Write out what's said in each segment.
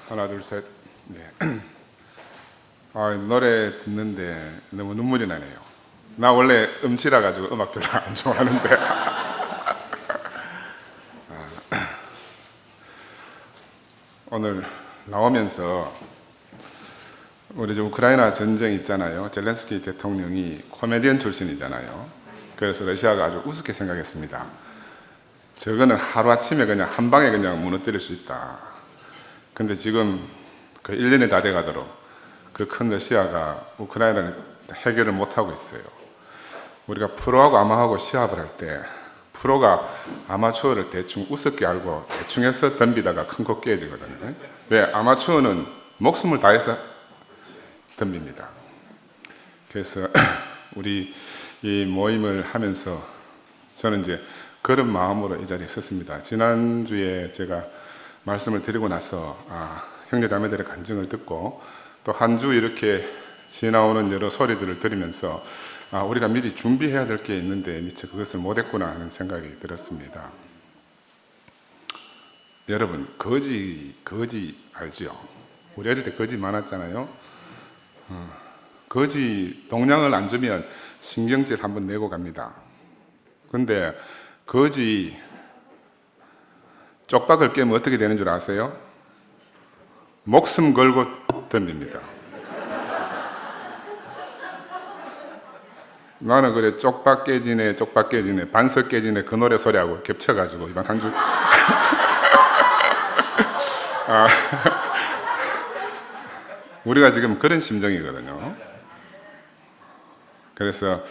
하나, 둘, 셋. 네. 노래 듣는데 너무 눈물이 나네요. 나 원래 음치라 가지고 음악 별로 안 좋아하는데 오늘 나오면서 우리 저 우크라이나 전쟁 있잖아요. 젤렌스키 대통령이 코미디언 출신이잖아요. 그래서 러시아가 아주 우습게 생각했습니다. 저거는 하루아침에 그냥 한 방에 그냥 무너뜨릴 수 있다. 근데 지금 그 1년이 다 돼가도록 그 큰 러시아가 우크라이나를 해결을 못하고 있어요. 우리가 프로하고 아마하고 시합을 할 때 프로가 아마추어를 대충 우습게 알고 대충 해서 덤비다가 큰 거 깨지거든요. 왜? 아마추어는 목숨을 다해서 덤빕니다. 그래서 우리 이 모임을 하면서 저는 이제 그런 마음으로 이 자리에 섰습니다. 지난주에 제가 말씀을 드리고 나서 형제 자매들의 간증을 듣고 또 한 주 이렇게 지나오는 여러 소리들을 들으면서 우리가 미리 준비해야 될 게 있는데 미처 그것을 못했구나 하는 생각이 들었습니다. 여러분, 거지 알지요? 우리 어릴 때 거지 많았잖아요. 거지 동량을 안 주면 신경질 한번 내고 갑니다. 근데 거지 쪽박을 깨면 어떻게 되는 줄 아세요? 목숨 걸고 덤빕니다. 나는 그래 쪽박 깨지네 반석 깨지네 그 노래 소리하고 겹쳐가지고 이번 한 주 우리가 지금 그런 심정이거든요. 그래서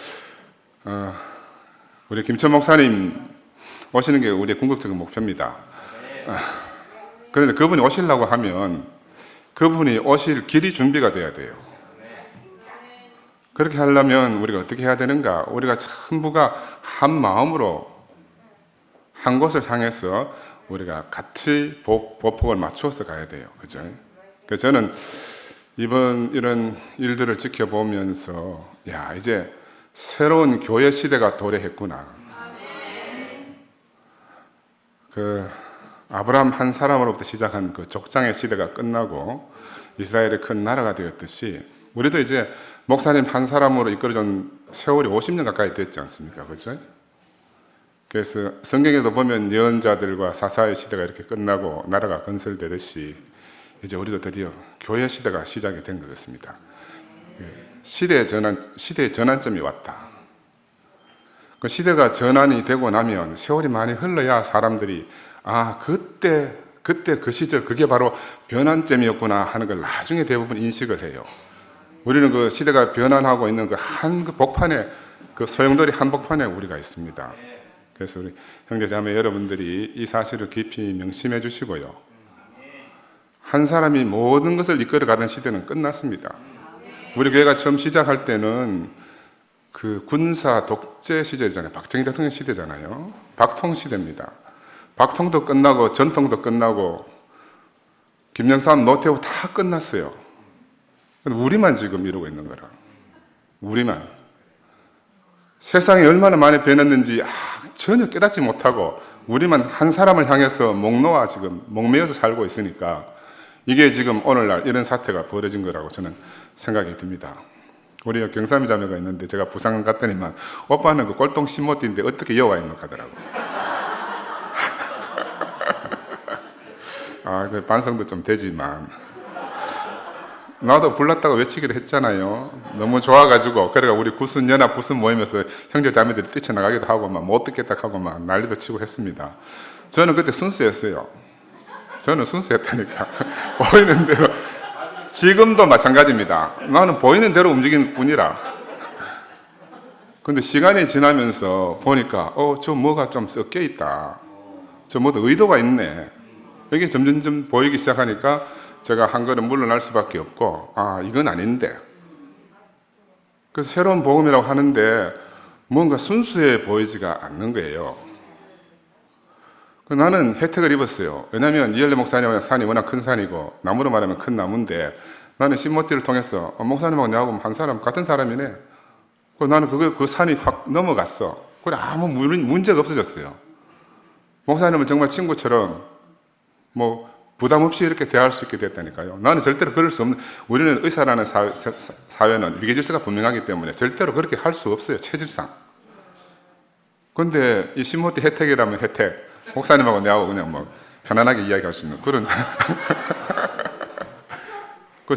우리 김천 목사님 오시는 게 우리의 궁극적인 목표입니다. 그런데 그분이 오시려고 하면 그분이 오실 길이 준비가 돼야 돼요. 그렇게 하려면 우리가 어떻게 해야 되는가? 우리가 전부가 한 마음으로 한 곳을 향해서 우리가 같이 보폭을 맞추어서 가야 돼요. 그죠? 그래서 저는 이번 이런 일들을 지켜보면서 이제 새로운 교회 시대가 도래했구나. 그 아브라함 한 사람으로부터 시작한 그 족장의 시대가 끝나고 이스라엘의 큰 나라가 되었듯이 우리도 이제 목사님 한 사람으로 이끌어준 세월이 50년 가까이 됐지 않습니까? 그렇죠? 그래서 성경에도 보면 예언자들과 사사의 시대가 이렇게 끝나고 나라가 건설되듯이 이제 우리도 드디어 교회 시대가 시작이 된 것 같습니다. 시대의 전환점이 왔다. 그 시대가 전환이 되고 나면 세월이 많이 흘러야 사람들이 그때 그 시절 그게 바로 변환점이었구나 하는 걸 나중에 대부분 인식을 해요. 우리는 그 시대가 변환하고 있는 그 한 복판에 그 소용돌이 한복판에 우리가 있습니다. 그래서 우리 형제자매 여러분들이 이 사실을 깊이 명심해 주시고요. 한 사람이 모든 것을 이끌어가던 시대는 끝났습니다. 우리 교회가 처음 시작할 때는 그 군사 독재 시대잖아요. 박정희 대통령 시대잖아요. 박통 시대입니다. 박통도 끝나고 전통도 끝나고 김영삼, 노태우 다 끝났어요. 우리만 지금 이러고 있는 거라. 우리만. 세상이 얼마나 많이 변했는지 전혀 깨닫지 못하고 우리만 한 사람을 향해서 지금 목매어서 살고 있으니까 이게 지금 오늘날 이런 사태가 벌어진 거라고 저는 생각이 듭니다. 우리 경삼이 자매가 있는데 제가 부산 갔더니만 오빠는 그 꼴통 신모띠인데 어떻게 여와 있노 하더라고. 그 반성도 좀 되지만 나도 불났다고 외치기도 했잖아요. 너무 좋아가지고 그래가 우리 연합 구순 모임에서 형제 자매들이 뛰쳐나가기도 하고 못 듣겠다 하고 난리도 치고 했습니다. 저는 그때 순수했어요. 저는 순수했다니까. 보이는 대로 지금도 마찬가지입니다. 나는 보이는 대로 움직이는 뿐이라. 근데 시간이 지나면서 보니까 저 뭐가 좀 섞여 있다. 저 뭐도 의도가 있네. 이게 점점 보이기 시작하니까 제가 한 걸음 물러날 수밖에 없고 이건 아닌데. 그래서 새로운 복음이라고 하는데 뭔가 순수해 보이지가 않는 거예요. 나는 혜택을 입었어요. 왜냐하면 이열레 목사님은 산이 워낙 큰 산이고 나무로 말하면 큰 나무인데 나는 신모띠를 통해서 목사님하고 나하고 한 사람 같은 사람이네. 나는 그 산이 확 넘어갔어. 그래 아무 문제가 없어졌어요. 목사님은 정말 친구처럼 부담 없이 이렇게 대할 수 있게 됐다니까요. 나는 절대로 그럴 수 없는, 우리는 의사라는 사회는 위계 질서가 분명하기 때문에 절대로 그렇게 할 수 없어요, 체질상. 근데 이 신모티 혜택이라면 혜택, 목사님하고 내하고 그냥 뭐 편안하게 이야기할 수 있는 그런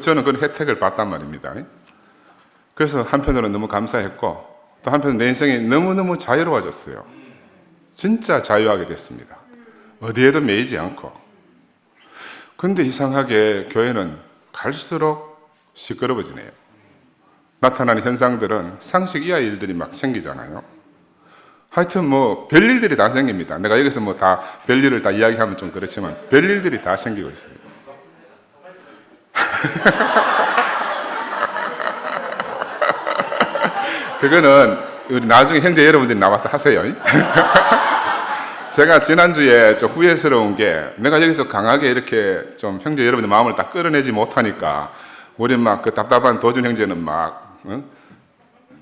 저는 그런 혜택을 봤단 말입니다. 그래서 한편으로는 너무 감사했고, 또 한편으로는 내 인생이 너무너무 자유로워졌어요. 진짜 자유하게 됐습니다. 어디에도 매이지 않고. 근데 이상하게 교회는 갈수록 시끄러워지네요. 나타나는 현상들은 상식 이하의 일들이 막 생기잖아요. 하여튼 뭐 별일들이 다 생깁니다. 내가 여기서 뭐 다 별일을 다 이야기하면 좀 그렇지만 별일들이 다 생기고 있어요. 그거는 우리 나중에 형제 여러분들이 나와서 하세요. 제가 지난주에 좀 후회스러운 게, 내가 여기서 강하게 이렇게 좀 형제 여러분들 마음을 딱 끌어내지 못하니까 우리 막 그 답답한 도준 형제는 막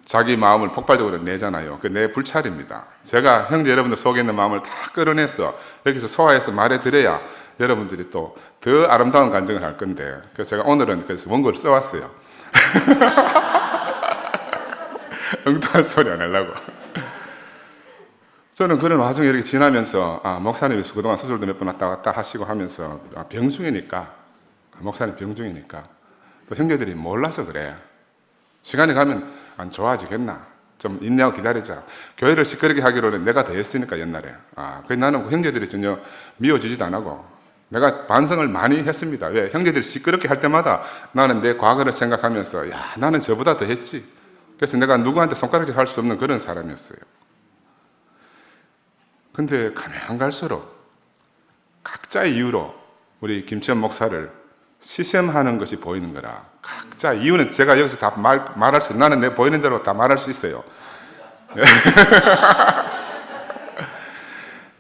자기 마음을 폭발적으로 내잖아요. 그 내 불찰입니다. 제가 형제 여러분들 속에 있는 마음을 다 끌어내서 여기서 소화해서 말해드려야 여러분들이 또 더 아름다운 간증을 할 건데, 그래서 제가 오늘은 그래서 원고를 써왔어요. 엉뚱한 소리 안 하려고. 저는 그런 와중에 이렇게 지나면서, 목사님이 그동안 수술도 몇 번 왔다 갔다 하시고 하면서, 병 중이니까, 목사님 병 중이니까, 또 형제들이 몰라서 그래. 시간이 가면 안 좋아지겠나? 좀 인내하고 기다리자. 교회를 시끄럽게 하기로는 내가 더 했으니까, 옛날에. 그래서 나는 그 형제들이 전혀 미워지지도 안 하고, 내가 반성을 많이 했습니다. 왜? 형제들이 시끄럽게 할 때마다 나는 내 과거를 생각하면서, 야, 나는 저보다 더 했지. 그래서 내가 누구한테 손가락질 할 수 없는 그런 사람이었어요. 근데 가면 갈수록 각자의 이유로 우리 김치현 목사를 시샘하는 것이 보이는 거라. 각자 이유는 제가 여기서 다 말할 수, 나는 내 보이는 대로 다 말할 수 있어요.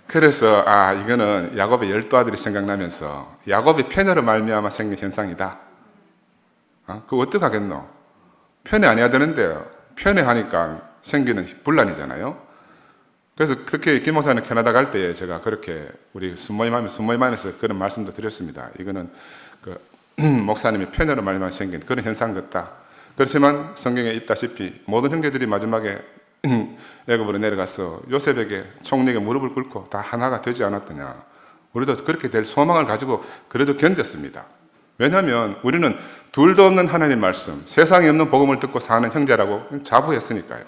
그래서 이거는 야곱의 12 아들이 생각나면서, 야곱이 편애로 말미암아 생긴 현상이다. 그거 어떡하겠노? 편애 아니야 되는데 편애하니까 생기는 분란이잖아요. 그래서 그렇게 김 목사님 캐나다 갈 때 제가 그렇게 우리 순모임에서 그런 말씀도 드렸습니다. 이거는 그 목사님이 편애로 말미암아 생긴 그런 현상 같다. 그렇지만 성경에 있다시피 모든 형제들이 마지막에 애굽으로 내려가서 요셉에게 총리에게 무릎을 꿇고 다 하나가 되지 않았더냐. 우리도 그렇게 될 소망을 가지고 그래도 견뎠습니다. 왜냐하면 우리는 둘도 없는 하나님 말씀, 세상에 없는 복음을 듣고 사는 형제라고 자부했으니까요.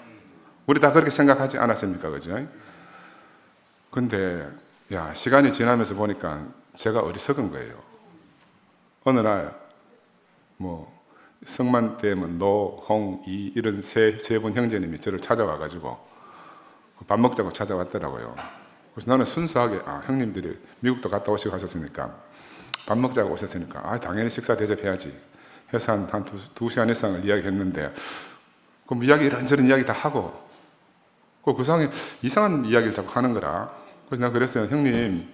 우리 다 그렇게 생각하지 않았습니까? 그죠? 근데 시간이 지나면서 보니까 제가 어리석은 거예요. 어느 날 성만대면 노, 홍, 이 이런 세 분 형제님이 저를 찾아와가지고 밥 먹자고 찾아왔더라고요. 그래서 나는 순수하게 형님들이 미국도 갔다 오시고 하셨으니까 밥 먹자고 오셨으니까 당연히 식사 대접해야지 해서 한 2시간 이상을 이야기했는데, 그럼 이런저런 이야기 다 하고 그 상에 이상한 이야기를 자꾸 하는 거라. 그래서 내가 그랬어요. 형님,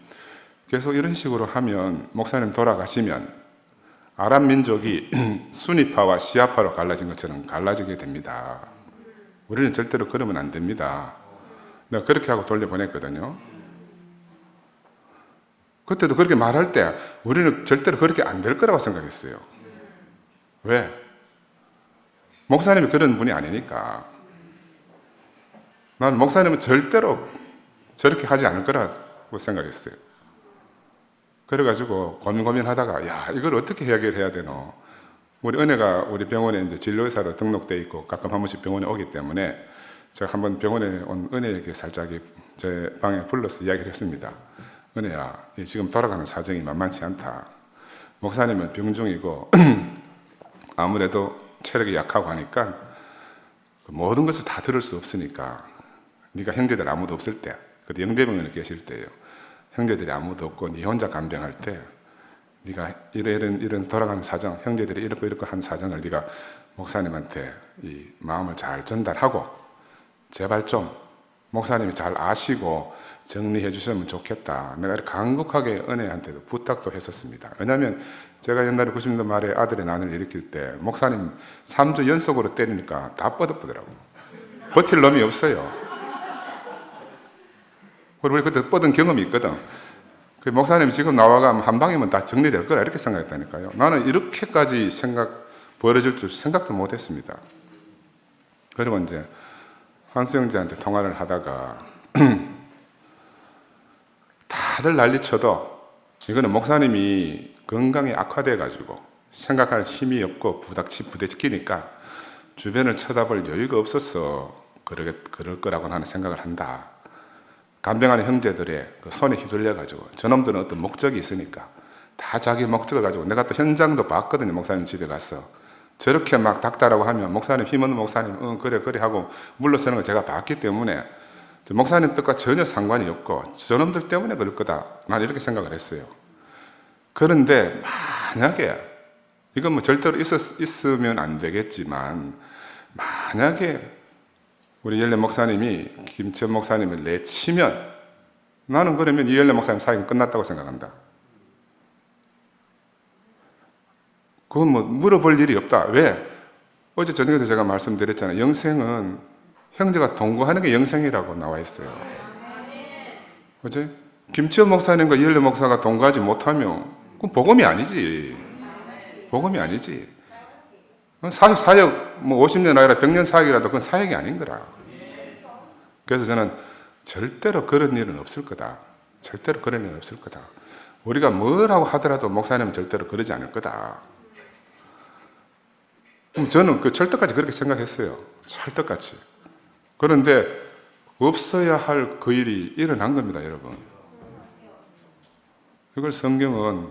계속 이런 식으로 하면 목사님 돌아가시면 아랍 민족이 수니파와 시아파로 갈라진 것처럼 갈라지게 됩니다. 우리는 절대로 그러면 안 됩니다. 내가 그렇게 하고 돌려보냈거든요. 그때도 그렇게 말할 때 우리는 절대로 그렇게 안 될 거라고 생각했어요. 왜? 목사님이 그런 분이 아니니까. 난 목사님은 절대로 저렇게 하지 않을 거라고 생각했어요. 그래가지고 고민하다가 이걸 어떻게 해결해야 되노? 우리 은혜가 우리 병원에 이제 진료의사로 등록돼 있고 가끔 한 번씩 병원에 오기 때문에 제가 한번 병원에 온 은혜에게 살짝 제 방에 불러서 이야기를 했습니다. 은혜야, 지금 돌아가는 사정이 만만치 않다. 목사님은 병 중이고 아무래도 체력이 약하고 하니까 모든 것을 다 들을 수 없으니까 네가 형제들 아무도 없을 때, 그때 영대병원에 계실 때예요. 형제들이 아무도 없고 네 혼자 간병할 때 네가 이런 돌아가는 사정, 형제들이 이렇게 한 사정을 네가 목사님한테 이 마음을 잘 전달하고 제발 좀 목사님이 잘 아시고 정리해 주시면 좋겠다. 내가 이렇게 간곡하게 은혜한테도 부탁도 했었습니다. 왜냐하면 제가 옛날에 90년대 말에 아들의 난을 일으킬 때 목사님 3주 연속으로 때리니까 다 뻗어보더라고요. 버틸 놈이 없어요. 그리고 우리 그때 뻗은 경험이 있거든. 그 목사님 지금 나와가 한 방이면 다 정리될 거라 이렇게 생각했다니까요. 나는 이렇게까지 벌어질 줄 생각도 못 했습니다. 그리고 이제 한수영지한테 통화를 하다가 다들 난리쳐도 이거는 목사님이 건강이 악화돼가지고 생각할 힘이 없고 부대끼니까 주변을 쳐다볼 여유가 없어서 그럴 거라고 나는 생각을 한다. 간병하는 형제들의 그 손에 휘둘려가지고 저놈들은 어떤 목적이 있으니까 다 자기 목적을 가지고 내가 또 현장도 봤거든요. 목사님 집에 가서 저렇게 막 닥달하고 하면 목사님 힘없는 목사님 그래 하고 물러서는 걸 제가 봤기 때문에 목사님 뜻과 전혀 상관이 없고 저놈들 때문에 그럴 거다. 난 이렇게 생각을 했어요. 그런데 만약에 이건 뭐 절대로 있으면 안 되겠지만 만약에 우리 이엘레 목사님이 김천 목사님을 내치면 나는 그러면 이엘레 목사님 사역은 끝났다고 생각한다. 그건 뭐 물어볼 일이 없다. 왜? 어제 저녁에도 제가 말씀드렸잖아요. 영생은 형제가 동거하는 게 영생이라고 나와 있어요. 어제 김천 목사님과 이엘레 목사가 동거하지 못하면 그건 복음이 아니지. 복음이 아니지. 사역, 뭐 50년 아니라 100년 사역이라도 그건 사역이 아닌 거라. 그래서 저는 절대로 그런 일은 없을 거다. 절대로 그런 일은 없을 거다. 우리가 뭐라고 하더라도 목사님은 절대로 그러지 않을 거다. 저는 그 철떡까지 그렇게 생각했어요. 철떡같이. 그런데 없어야 할 그 일이 일어난 겁니다, 여러분. 이걸 성경은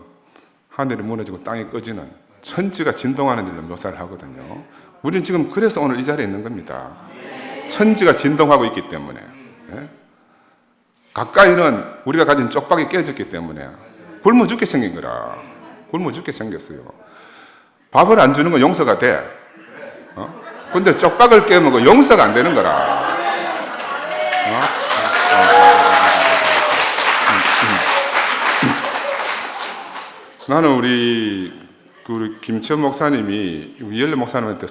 하늘이 무너지고 땅이 꺼지는 천지가 진동하는 일로 묘사를 하거든요. 우리는 지금 그래서 오늘 이 자리에 있는 겁니다. 천지가 진동하고 있기 때문에. 가까이는 우리가 가진 쪽박이 깨졌기 때문에 굶어 죽게 생긴 거라. 굶어 죽게 생겼어요. 밥을 안 주는 건 용서가 돼. 근데 쪽박을 깨면 그 용서가 안 되는 거라. 나는 우리 김천 목사님이 이엘레 목사님한테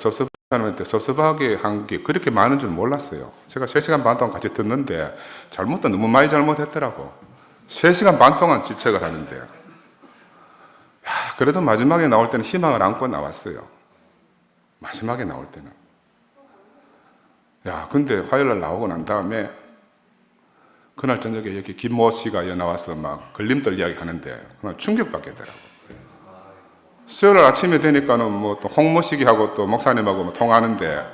섭섭하게 한 게 그렇게 많은 줄 몰랐어요. 제가 3시간 반 동안 같이 듣는데 너무 많이 잘못했더라고. 3시간 반 동안 질책을 하는데 그래도 마지막에 나올 때는 희망을 안고 나왔어요. 마지막에 나올 때는. 근데 화요일날 나오고 난 다음에 그날 저녁에 여기 김모 씨가 나와서 막 걸림돌 이야기 하는데 충격받겠더라고. 수요일 아침에 되니까는 뭐 또 홍모시기하고 또 목사님하고 뭐 통하는데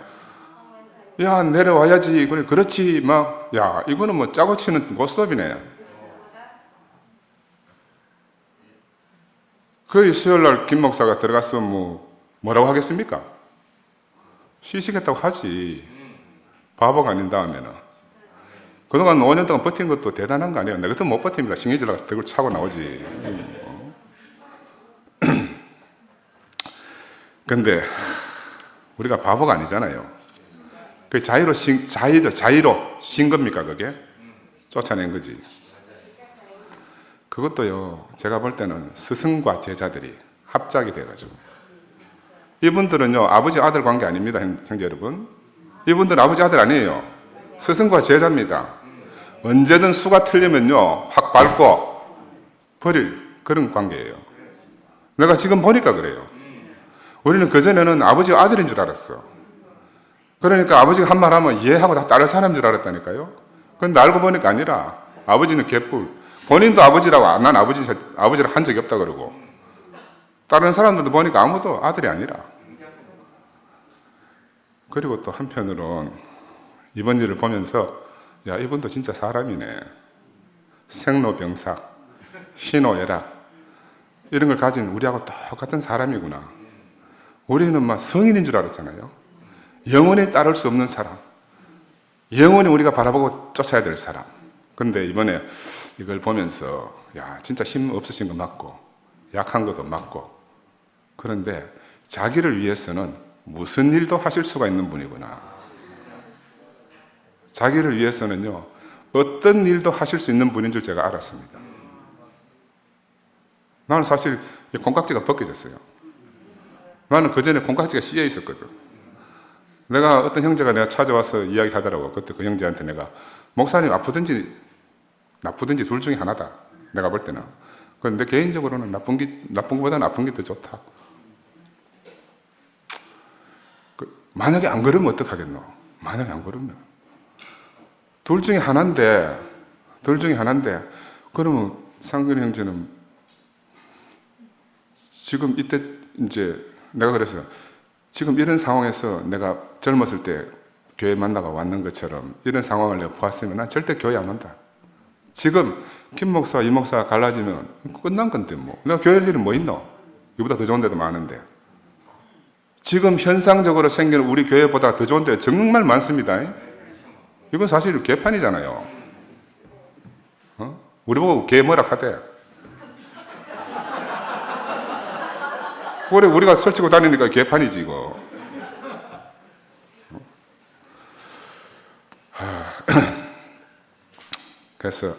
내려와야지. 그래 그렇지 막 이거는 뭐 짜고 치는 고스톱이네. 거의 수요일날 김 목사가 들어가서 뭐라고 하겠습니까? 쉬시겠다고 하지. 바보가 아닌 다음에는. 그동안 5년 동안 버틴 것도 대단한 거 아니에요. 내 같으면 못 버팁니다. 싱이질라가 덕을 차고 나오지. 근데 우리가 바보가 아니잖아요. 그 자의로 신 겁니까 그게? 쫓아낸 거지. 그것도요, 제가 볼 때는 스승과 제자들이 합작이 돼가지고. 이분들은요, 아버지 아들 관계 아닙니다, 형제 여러분. 이분들은 아버지 아들 아니에요. 스승과 제자입니다. 언제든 수가 틀리면요, 확 밟고 버릴 그런 관계예요. 내가 지금 보니까 그래요. 우리는 그전에는 아버지가 아들인 줄 알았어. 그러니까 아버지가 한 말 하면 이해하고 다 따를 사람인 줄 알았다니까요. 근데 알고 보니까 아니라 아버지는 개뿔. 본인도 아버지라고, 난 아버지라 한 적이 없다 그러고. 다른 사람들도 보니까 아무도 아들이 아니라. 그리고 또 한편으론 이번 일을 보면서 이분도 진짜 사람이네. 생로병사, 희노애락 이런 걸 가진 우리하고 똑같은 사람이구나. 우리는 막 성인인 줄 알았잖아요. 영원히 따를 수 없는 사람, 영원히 우리가 바라보고 쫓아야 될 사람. 근데 이번에 이걸 보면서 진짜 힘 없으신 거 맞고 약한 것도 맞고, 그런데 자기를 위해서는 무슨 일도 하실 수가 있는 분이구나. 자기를 위해서는요, 어떤 일도 하실 수 있는 분인 줄 제가 알았습니다. 나는 사실 콩깍지가 벗겨졌어요. 나는 그전에 콩깍지가 씌여 있었거든. 내가 어떤 형제가 내가 찾아와서 이야기하더라고. 그때 그 형제한테 내가 목사님 아프든지 나쁘든지 둘 중에 하나다. 내가 볼 때는. 그런데 개인적으로는 나쁜 것보다 나쁜 게 더 좋다. 만약에 안 그러면 어떡하겠노? 만약에 안 그러면. 둘 중에 하나인데, 그러면 상근 형제는 지금 이때 이제 내가 그래서 지금 이런 상황에서 내가 젊었을 때 교회 만나가 왔는 것처럼 이런 상황을 내가 보았으면 난 절대 교회 안 온다. 지금 김 목사, 이 목사 갈라지면 끝난 건데 뭐. 내가 교회 할 일은 뭐 있노? 이보다 더 좋은 데도 많은데. 지금 현상적으로 생기는 우리 교회보다 더 좋은 데가 정말 많습니다. 이건 사실 개판이잖아요. 우리 보고 개머락 하대. 그래, 우리가 설치고 다니니까 개판이지, 이거. 그래서,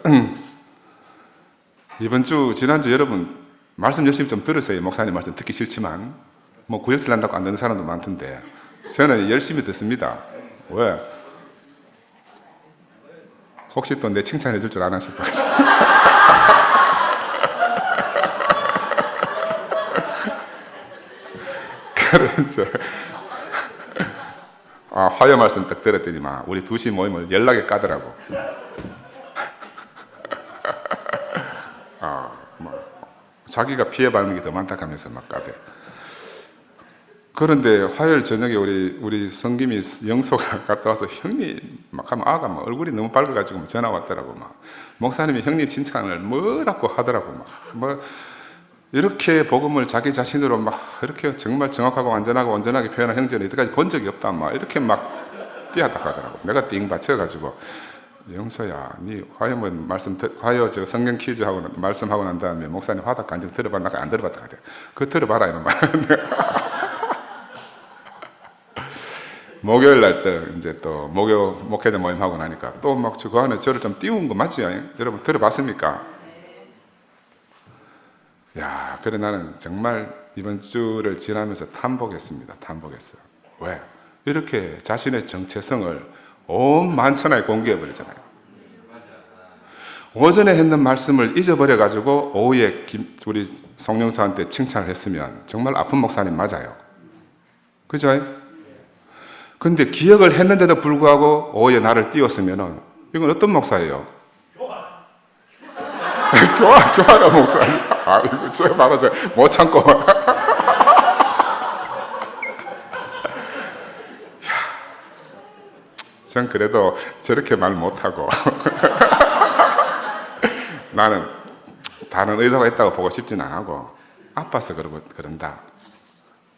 지난주 여러분, 말씀 열심히 좀 들으세요. 목사님 말씀 듣기 싫지만. 뭐, 구역질 난다고 안 듣는 사람도 많던데. 저는 열심히 듣습니다. 왜? 혹시 또 내 칭찬해 줄 줄 아나 싶어서. 그래서 화요 말씀 딱 들었더니만 우리 2시 모임을 연락에 까더라고. 자기가 피해받는 게 더 많다 하면서 막 까대. 그런데 화요일 저녁에 우리 성김이 영소가 갔다 와서 형님 막 하면 아가 막 얼굴이 너무 밝아가지고 전화 왔더라고. 막 목사님이 형님 칭찬을 뭐라고 하더라고. 막 이렇게 복음을 자기 자신으로 막 이렇게 정말 정확하고 온전하게 표현한 형제는 이때까지 본 적이 없다. 막 이렇게 막 뛰었다 하더라고. 내가 띵 받쳐가지고 영서야, 네 화요 저 성경 퀴즈 하고 말씀하고 난 다음에 목사님 화답 간증 들어봤나? 안 들어봤다 하대. 그거 들어봐라 이런 말. 목요일 날 때 이제 또 목회자 모임 하고 나니까 또 막 그 안에 저를 좀 띄운 거 맞지? 여러분 들어봤습니까? 야, 그래 나는 정말 이번 주를 지나면서 탐복했습니다. 왜? 이렇게 자신의 정체성을 온 만천하에 공개해버리잖아요. 오전에 했는 말씀을 잊어버려가지고 오후에 우리 송영사한테 칭찬을 했으면 정말 아픈 목사님 맞아요. 그죠? 근데 기억을 했는데도 불구하고 오후에 나를 띄웠으면 이건 어떤 목사예요? 교환한 목사지. 이거 저 바로 못 참고. 전 그래도 저렇게 말 못하고 나는 다른 의도가 있다고 보고 싶진 않고 아파서 그런다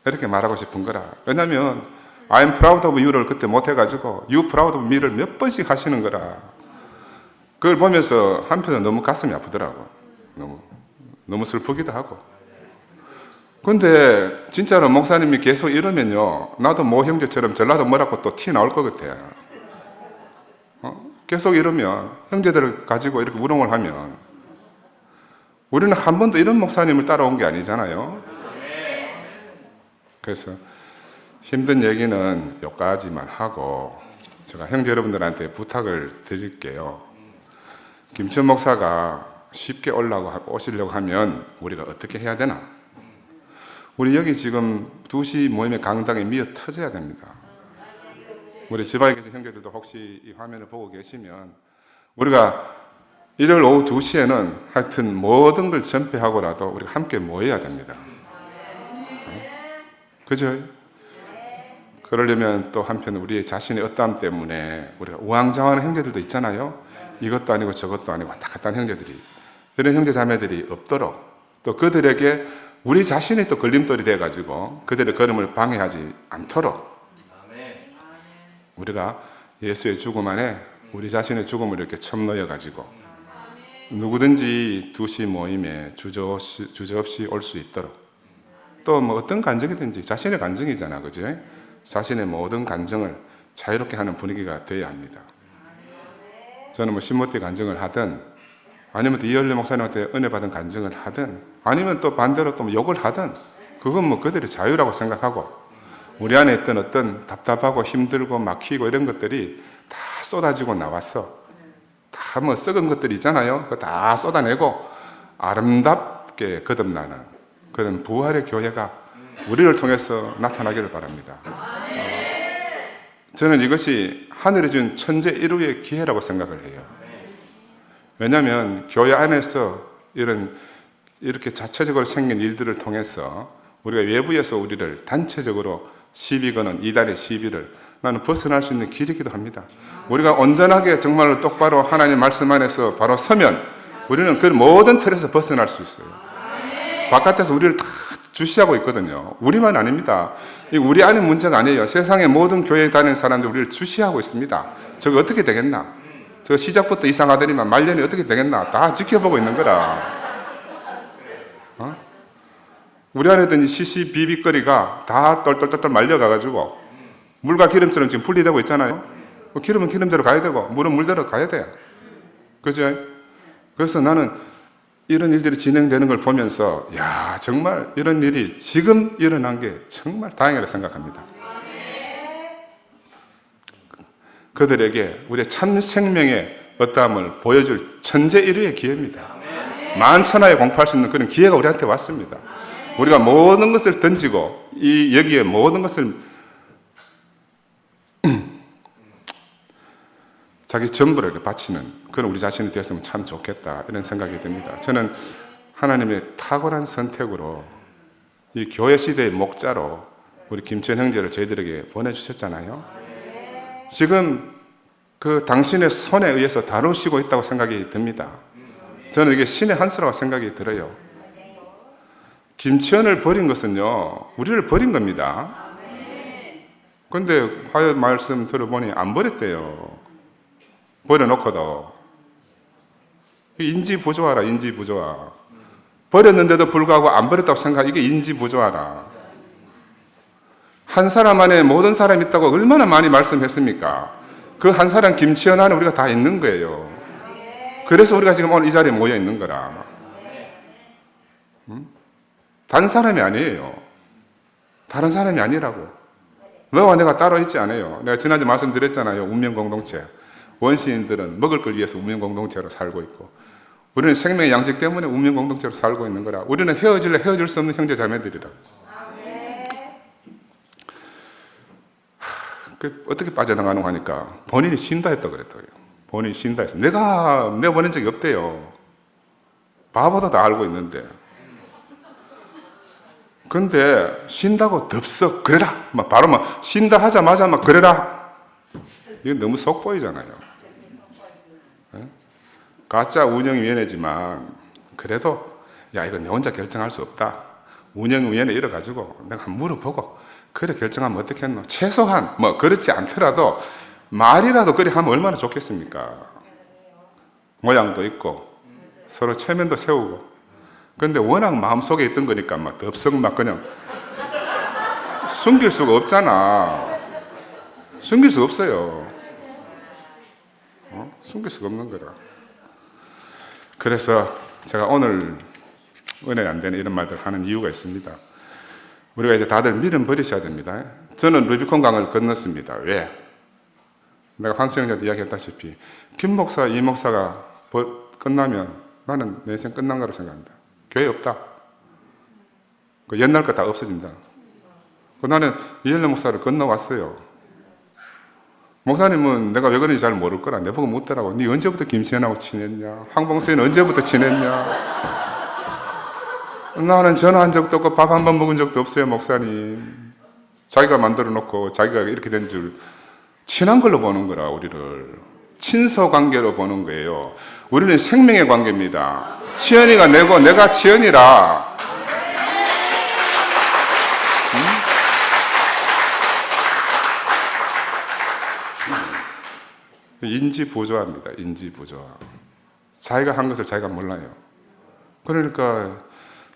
이렇게 말하고 싶은 거라. 왜냐면 I'm proud of you를 그때 못해가지고 You proud of me를 몇 번씩 하시는 거라. 그걸 보면서 한편은 너무 가슴이 아프더라고. 너무 슬프기도 하고. 근데 진짜로 목사님이 계속 이러면요, 나도 모 형제처럼 전라도 뭐라고 또 티 나올 것 같아. 계속 이러면 형제들을 가지고 이렇게 우롱을 하면 우리는 한 번도 이런 목사님을 따라온 게 아니잖아요. 그래서 힘든 얘기는 여기까지만 하고 제가 형제 여러분들한테 부탁을 드릴게요. 김천 목사가 쉽게 오시려고 하면 우리가 어떻게 해야 되나? 우리 여기 지금 2시 모임의 강당에 미어 터져야 됩니다. 우리 지방에 계신 형제들도 혹시 이 화면을 보고 계시면 우리가 일요일 오후 2시에는 하여튼 모든 걸 전폐하고라도 우리가 함께 모여야 됩니다. 그죠? 그러려면 또 한편 우리의 자신의 어떠함 때문에 우리가 우왕좌왕하는 형제들도 있잖아요. 이것도 아니고 저것도 아니고 왔다 갔다 하는 형제들이, 이런 형제 자매들이 없도록 또 그들에게 우리 자신이 또 걸림돌이 돼가지고 그들의 걸음을 방해하지 않도록 우리가 예수의 죽음 안에 우리 자신의 죽음을 이렇게 첨넣어가지고 누구든지 2시 모임에 주저없이 올 수 있도록, 또 뭐 어떤 간증이든지 자신의 간증이잖아, 그지? 자신의 모든 간증을 자유롭게 하는 분위기가 되어야 합니다. 저는 뭐 신모티 간증을 하든 아니면 또 이열래 목사님한테 은혜 받은 간증을 하든 아니면 또 반대로 또 욕을 하든 그건 뭐 그들의 자유라고 생각하고, 우리 안에 있던 어떤 답답하고 힘들고 막히고 이런 것들이 다 쏟아지고 나왔어. 다 뭐 썩은 것들 있잖아요. 그거 다 쏟아내고 아름답게 거듭나는 그런 부활의 교회가 우리를 통해서 나타나기를 바랍니다. 저는 이것이 하늘이 준 천재 일우의 기회라고 생각을 해요. 왜냐하면 교회 안에서 이렇게 자체적으로 생긴 일들을 통해서 우리가 외부에서 우리를 단체적으로 시비 거는 이단의 시비를 나는 벗어날 수 있는 길이기도 합니다. 우리가 온전하게 정말로 똑바로 하나님 말씀 안에서 바로 서면 우리는 그 모든 틀에서 벗어날 수 있어요. 바깥에서 우리를 다 주시하고 있거든요. 우리만 아닙니다. 우리 안의 문제가 아니에요. 세상의 모든 교회에 다니는 사람들이 우리를 주시하고 있습니다. 저거 어떻게 되겠나? 저 시작부터 이상하더니만 말년이 어떻게 되겠나? 다 지켜보고 있는 거라. 우리 안에 있던 이 시시비비거리가 다 똘똘똘똘 말려가가지고 물과 기름처럼 지금 분리되고 있잖아요. 기름은 기름대로 가야 되고 물은 물대로 가야 돼요. 그죠? 그래서 나는 이런 일들이 진행되는 걸 보면서 야, 정말 이런 일이 지금 일어난 게 정말 다행이라고 생각합니다. 그들에게 우리의 참 생명의 어떠함을 보여줄 천재일우의 기회입니다. 만천하에 공포할 수 있는 그런 기회가 우리한테 왔습니다. 우리가 모든 것을 던지고 여기에 모든 것을 자기 전부를 바치는 그런 우리 자신이 되었으면 참 좋겠다 이런 생각이 듭니다. 저는 하나님의 탁월한 선택으로 이 교회 시대의 목자로 우리 김천 형제를 저희들에게 보내주셨잖아요. 지금 그 당신의 손에 의해서 다루시고 있다고 생각이 듭니다. 저는 이게 신의 한 수라고 생각이 들어요. 김치현을 버린 것은요, 우리를 버린 겁니다. 그런데 화요 말씀 들어보니 안 버렸대요. 버려놓고도. 인지부조하라, 인지부조화. 버렸는데도 불구하고 안 버렸다고 생각, 이게 인지부조하라. 한 사람 안에 모든 사람이 있다고 얼마나 많이 말씀했습니까? 그 한 사람 김치현 안에 우리가 다 있는 거예요. 그래서 우리가 지금 오늘 이 자리에 모여 있는 거라. 다른 사람이 아니에요. 다른 사람이 아니라고. 너와 내가 따로 있지 않아요. 내가 지난주 말씀드렸잖아요. 운명공동체. 원시인들은 먹을 걸 위해서 운명공동체로 살고 있고 우리는 생명의 양식 때문에 운명공동체로 살고 있는 거라. 우리는 헤어질래 헤어질 수 없는 형제 자매들이라. 어떻게 빠져나가는 거 하니까 본인이 쉰다 했다고 그랬다고요. 본인이 쉰다 했어. 내가 보낸 적이 없대요. 바보도 다 알고 있는데. 근데 쉰다고 덥석 그래라. 바로 쉰다 하자마자 그래라. 이건 너무 속보이잖아요. 가짜 운영위원회지만 그래도 야 이거 내 혼자 결정할 수 없다. 운영위원회 이래가지고 내가 한번 물어보고 그래 결정하면 어떻겠노? 최소한 그렇지 않더라도 말이라도 그리 하면 얼마나 좋겠습니까? 모양도 있고 서로 체면도 세우고. 근데 워낙 마음속에 있던 거니까 덥석 그냥 숨길 수가 없잖아. 숨길 수 없어요. 숨길 수가 없는 거라. 그래서 제가 오늘 은혜 안 되는 이런 말들 하는 이유가 있습니다. 우리가 이제 다들 믿음 버리셔야 됩니다. 저는 루비콘 강을 건넜습니다. 왜? 내가 환수형제한테 이야기했다시피 김 목사, 이 목사가 끝나면 나는 내 인생 끝난 거라고 생각합니다. 교회 없다. 옛날 거 다 없어진다. 나는 이엘레 목사를 건너왔어요. 목사님은 내가 왜 그런지 잘 모를 거라. 내보고 묻더라고. 네 언제부터 김시현하고 친했냐? 황봉수는 언제부터 친했냐? 나는 전화한 적도 없고 밥 한 번 먹은 적도 없어요, 목사님. 자기가 만들어 놓고 자기가 이렇게 된 줄 친한 걸로 보는 거라. 우리를 친서 관계로 보는 거예요. 우리는 생명의 관계입니다. 치현이가 내고 내가 치현이라. 인지부조화입니다. 인지부조화. 자기가 한 것을 자기가 몰라요. 그러니까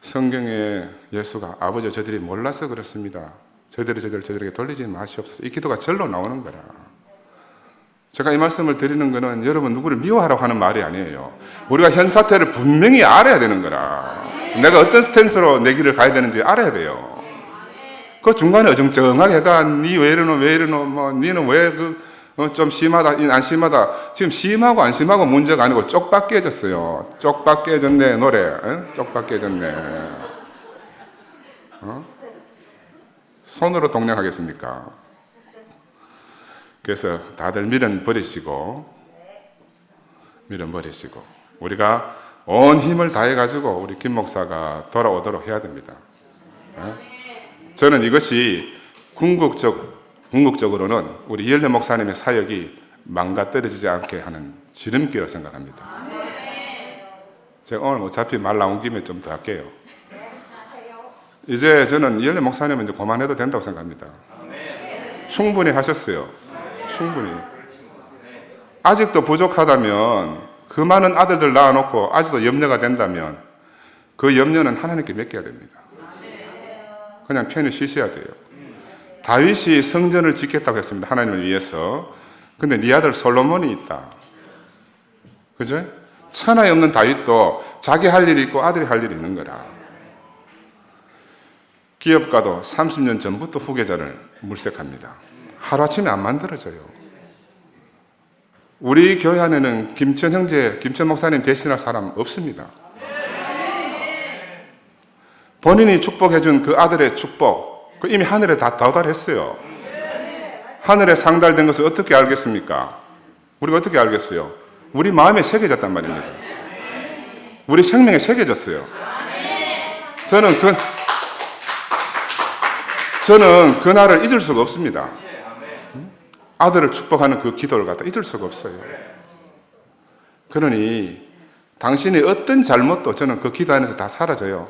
성경에 예수가 아버지 저들이 몰라서 그렇습니다. 저들에게 돌리지 마시옵소서. 이 기도가 절로 나오는 거라. 제가 이 말씀을 드리는 거는 여러분 누구를 미워하라고 하는 말이 아니에요. 우리가 현 사태를 분명히 알아야 되는 거라. 내가 어떤 스탠스로 내 길을 가야 되는지 알아야 돼요. 그 중간에 어정쩡하게 가. 니 왜 이러노 니는 왜 좀 심하다, 안 심하다. 지금 심하고 안 심하고 문제가 아니고 쪽박 깨졌어요. 쪽박 깨졌네, 노래. 쪽박 깨졌네. 손으로 동력하겠습니까? 그래서 다들 미련 버리시고, 우리가 온 힘을 다해가지고 우리 김 목사가 돌아오도록 해야 됩니다. 저는 이것이 궁극적으로는 우리 이열래 목사님의 사역이 망가뜨려지지 않게 하는 지름길이라고 생각합니다. 제가 오늘 어차피 말 나온 김에 좀 더 할게요. 이제 저는 이열래 목사님은 이제 그만해도 된다고 생각합니다. 충분히 하셨어요. 충분히. 아직도 부족하다면 그 많은 아들들 낳아놓고 아직도 염려가 된다면 그 염려는 하나님께 맡겨야 됩니다. 그냥 편히 쉬셔야 돼요. 다윗이 성전을 짓겠다고 했습니다. 하나님을 위해서. 근데 네 아들 솔로몬이 있다. 그죠? 천하에 없는 다윗도 자기 할 일이 있고 아들이 할 일이 있는 거라. 기업가도 30년 전부터 후계자를 물색합니다. 하루아침에 안 만들어져요. 우리 교회 안에는 김천 형제, 김천 목사님 대신할 사람 없습니다. 본인이 축복해준 그 아들의 축복, 그 이미 하늘에 다 도달했어요. 하늘에 상달된 것을 어떻게 알겠습니까? 우리가 어떻게 알겠어요? 우리 마음에 새겨졌단 말입니다. 우리 생명에 새겨졌어요. 저는 그날을 잊을 수가 없습니다. 아들을 축복하는 그 기도를 갖다 잊을 수가 없어요. 그러니 당신의 어떤 잘못도 저는 그 기도 안에서 다 사라져요.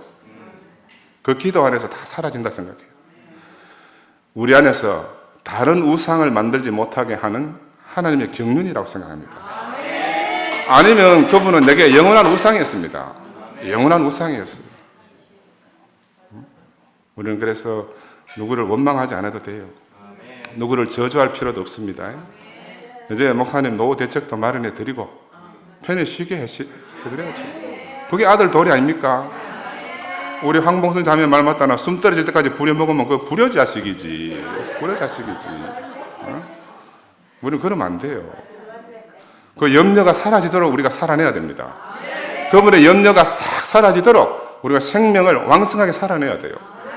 그 기도 안에서 다 사라진다 생각해요. 우리 안에서 다른 우상을 만들지 못하게 하는 하나님의 경륜이라고 생각합니다. 아니면 그분은 내게 영원한 우상이었습니다. 영원한 우상이었어요. 우리는 그래서 누구를 원망하지 않아도 돼요. 누구를 저주할 필요도 없습니다. 이제 목사님 노후 대책도 마련해 드리고 편히 쉬게 해드려야죠. 그게 아들 도리 아닙니까? 우리 황봉순 자매 말 맞다나 숨 떨어질 때까지 부려먹으면 그 불효자식이지. 불효자식이지. 우리는 그러면 안 돼요. 그 염려가 사라지도록 우리가 살아내야 됩니다. 그분의 염려가 싹 사라지도록 우리가 생명을 왕성하게 살아내야 돼요.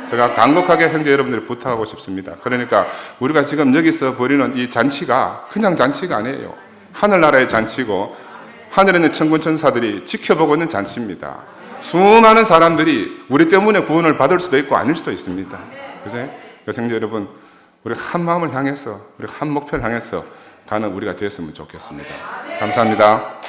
제가 간곡하게 형제 여러분들을 부탁하고 싶습니다. 그러니까 우리가 지금 여기서 벌이는 이 잔치가 그냥 잔치가 아니에요. 하늘나라의 잔치고 하늘에 있는 천군 천사들이 지켜보고 있는 잔치입니다. 수많은 사람들이 우리 때문에 구원을 받을 수도 있고 아닐 수도 있습니다. 그죠? 형제 여러분, 우리 한 마음을 향해서, 우리 한 목표를 향해서 가는 우리가 되었으면 좋겠습니다. 감사합니다.